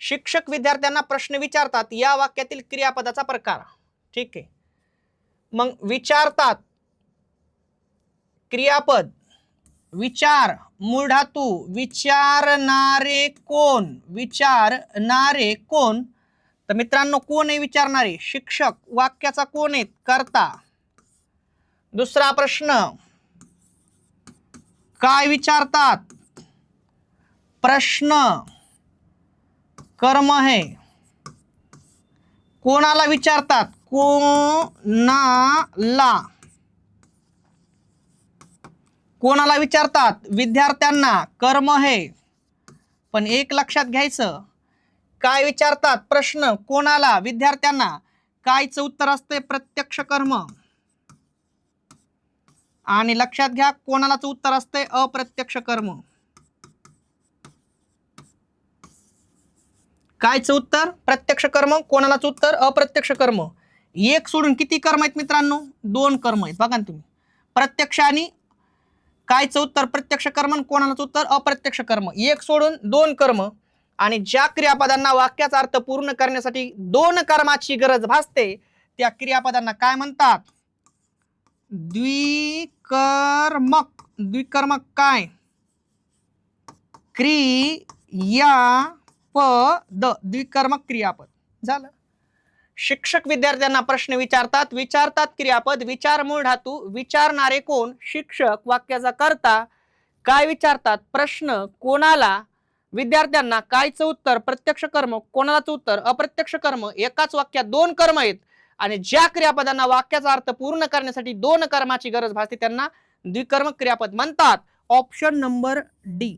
शिक्षक विद्यार्थ्यांना प्रश्न विचारतात, या वाक्यातील क्रियापदाचा प्रकार. ठीक आहे, मग विचारतात क्रियापद, विचार मूळ धातू, विचारणारे कोण, विचारणारे कोण. तर मित्रांनो कोण आहे विचारणारे? शिक्षक. वाक्याचा कोण आहे? कर्ता. दुसरा प्रश्न, काय विचारतात? प्रश्न कर्म है. कोणाला विचारतात? कोणाला. कोणाला विचारतात? विद्यार्थ्यांना. कर्म है. पण एक लक्षात घ्यायचं, काय विचारतात? प्रश्न कोणाला? विद्यार्थ्यांना. कायचं उत्तर असते? प्रत्यक्ष कर्म. आणि लक्षात घ्या, कोणालाचं उत्तर असते? अप्रत्यक्ष कर्म. कायचं उत्तर? प्रत्यक्ष कर्म. कोणालाचं उत्तर? अप्रत्यक्ष कर्म. एक सोडून किती कर्म आहेत मित्रांनो? 2 कर्म आहेत. बघा तुम्ही, प्रत्यक्ष आणि कायचं उत्तर? प्रत्यक्ष कर्म. कोणालाचं उत्तर? अप्रत्यक्ष कर्म. एक सोडून 2 कर्म. आणि ज्या क्रियापदांना वाक्याचा अर्थ पूर्ण करण्यासाठी 2 कर्माची गरज भासते त्या क्रियापदांना काय म्हणतात? द्विकर्मक. द्विकर्मक काय? क्रियापद. द्विकर्मक क्रियापद. झालं. शिक्षक विद्यार्थ्यांना प्रश्न विचारतात, विचारतात क्रियापद, विचार मूळ धातू, विचारणारे कोण? शिक्षक. वाक्याचा कर्ता. काय विचारतात? प्रश्न कोणाला? विद्यार्थ्यांना. कायचं उत्तर? प्रत्यक्ष कर्म. कोणालाचं उत्तर? अप्रत्यक्ष कर्म. एकाच वाक्यात 2 कर्म आहेत आणि ज्या क्रियापदांना वाक्याचा अर्थ पूर्ण करण्यासाठी 2 कर्माची गरज भासते त्यांना द्विकर्मक क्रियापद म्हणतात. Option number D.